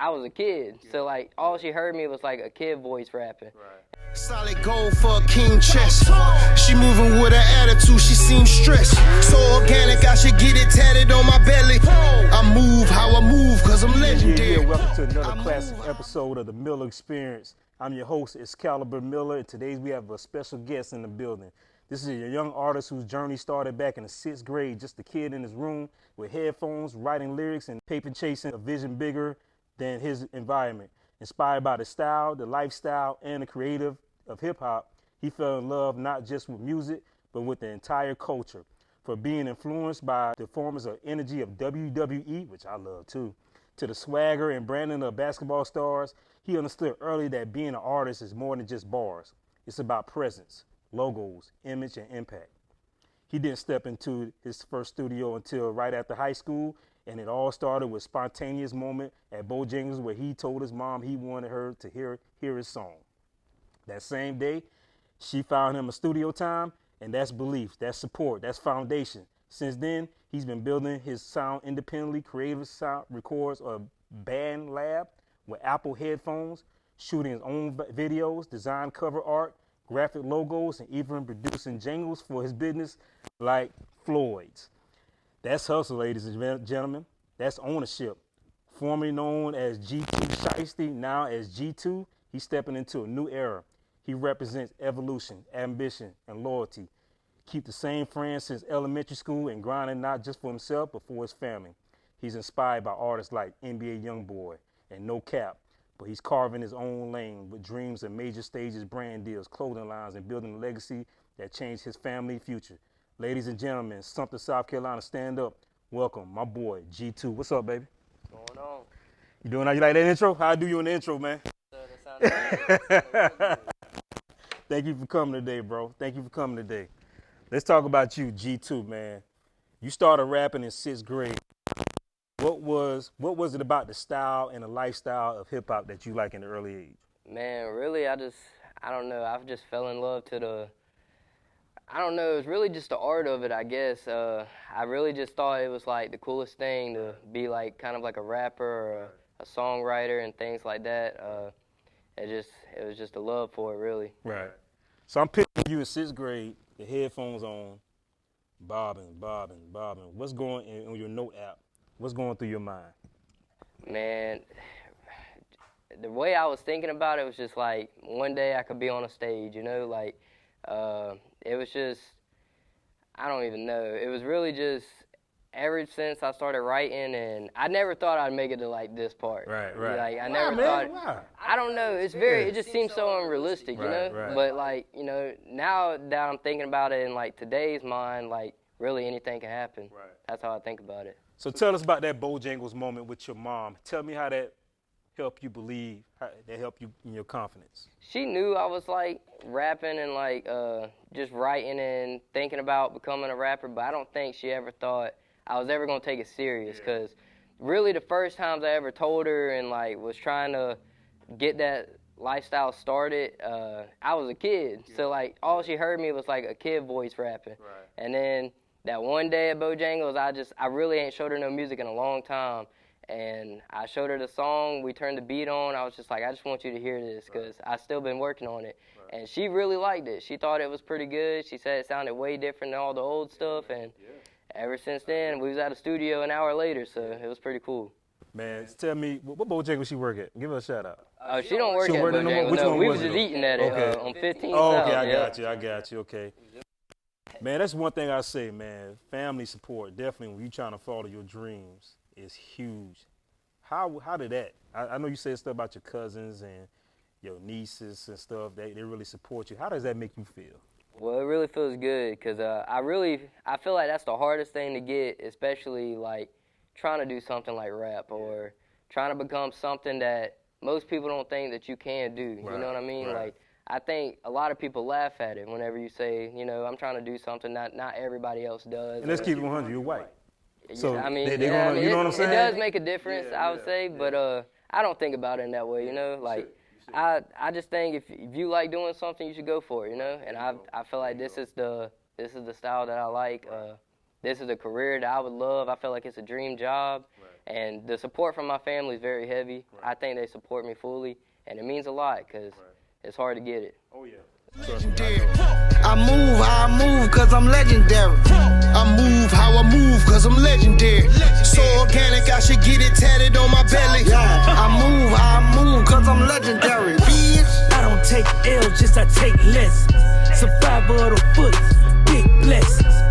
I was a kid. So, like, all she heard me was, like, a kid voice rapping. Right. Solid gold for a king chest. She moving with an attitude, she seems stressed. So organic, I should get it tatted on my belly. I move how I move, cause I'm legendary. Yeah, welcome to another classic episode of the Miller Experience. I'm your host, Excalibur Miller, and today we have a special guest in the building. This is a young artist whose journey started back in the 6th grade, just a kid in his room with headphones, writing lyrics and paper chasing a vision bigger than his environment. Inspired by the style, the lifestyle, and the creative of hip-hop, he fell in love not just with music, but with the entire culture. For being influenced by the forms of energy of WWE, which I love too, to the swagger and branding of basketball stars, he understood early that being an artist is more than just bars. It's about presence, logos, image, and impact. He didn't step into his first studio until right after high school, and it all started with a spontaneous moment at Bojangles where he told his mom he wanted her to hear his song. That same day, she found him a studio time, and that's belief, that's support, that's foundation. Since then, he's been building his sound independently, creative sound records a band lab with Apple headphones, shooting his own videos, design cover art, graphic logos, and even producing jingles for his business like Floyd's. That's hustle, ladies and gentlemen. That's ownership. Formerly known as G2 Shiesty, now as G2, he's stepping into a new era. He represents evolution, ambition, and loyalty. Keep the same friends since elementary school and grinding not just for himself, but for his family. He's inspired by artists like NBA Youngboy and No Cap, but he's carving his own lane with dreams of major stages, brand deals, clothing lines, and building a legacy that changed his family future. Ladies and gentlemen, Sumter, South Carolina, stand up. Welcome, my boy, G2. What's up, baby? What's going on? You doing how you like that intro? How I do you in the intro, man? That sounds good. Thank you for coming today, bro. Thank you for coming today. Let's talk about you, G2, man. You started rapping in 6th grade. What was it about the style and the lifestyle of hip-hop that you like in the early age? Man, really, I don't know. I just fell in love to I don't know, it was really just the art of it, I guess. I really just thought it was like the coolest thing to be like kind of like a rapper or a songwriter and things like that. It was just a love for it, really. Right. So I'm picturing you in 6th grade, the headphones on, bobbing. What's going on your note app? What's going through your mind? Man, the way I was thinking about it was just like one day I could be on a stage, like it was just, I don't even know. It was really just ever since I started writing, and I never thought I'd make it to like this part. Right. Like I never thought. Why? I don't know. It just seems so unrealistic, Right. But like, now that I'm thinking about it in like today's mind, like really anything can happen. Right. That's how I think about it. So tell us about that Bojangles moment with your mom. Tell me how that helped you believe, how that helped you in your confidence. She knew I was like rapping and like just writing and thinking about becoming a rapper, but I don't think she ever thought I was ever gonna take it serious. Cause really the first times I ever told her and like was trying to get that lifestyle started, I was a kid. So like all she heard me was like a kid voice rapping. Right. And then that one day at Bojangles, I really ain't showed her no music in a long time. And I showed her the song, we turned the beat on, I was just like, I just want you to hear this, because I still been working on it. Right. And she really liked it. She thought it was pretty good. She said it sounded way different than all the old stuff, and ever since then, we was at a studio an hour later, so it was pretty cool. Man, tell me, what Bojangles she work at? Give her a shout out. She don't work at Bojangles, no. We was just eating at it on 15th Oh, okay, South. I got you, okay. Man, that's one thing I say, man. Family support, definitely when you trying to follow your dreams, is huge. How did that? I know you said stuff about your cousins and your nieces and stuff. They really support you. How does that make you feel? Well, it really feels good because I feel like that's the hardest thing to get, especially like trying to do something like rap or trying to become something that most people don't think that you can do. Right, you know what I mean? right. Like I think a lot of people laugh at it whenever you say, I'm trying to do something not everybody else does. And let's keep it 100. You're white. So I mean, you know what I'm saying? It does make a difference, I would say, but I don't think about it in that way, Like, I just think if you like doing something, you should go for it, And I feel like this is the style that I like. This is a career that I would love. I feel like it's a dream job, And the support from my family is very heavy. I think they support me fully, and it means a lot because it's hard to get it. Oh, yeah. I move how I move cause I'm legendary. I move how I move cause I'm legendary. So organic I should get it tatted on my belly. I move how I move cause I'm legendary, bitch. I don't take L, just I take lessons. Survivor of the foot, big blessings.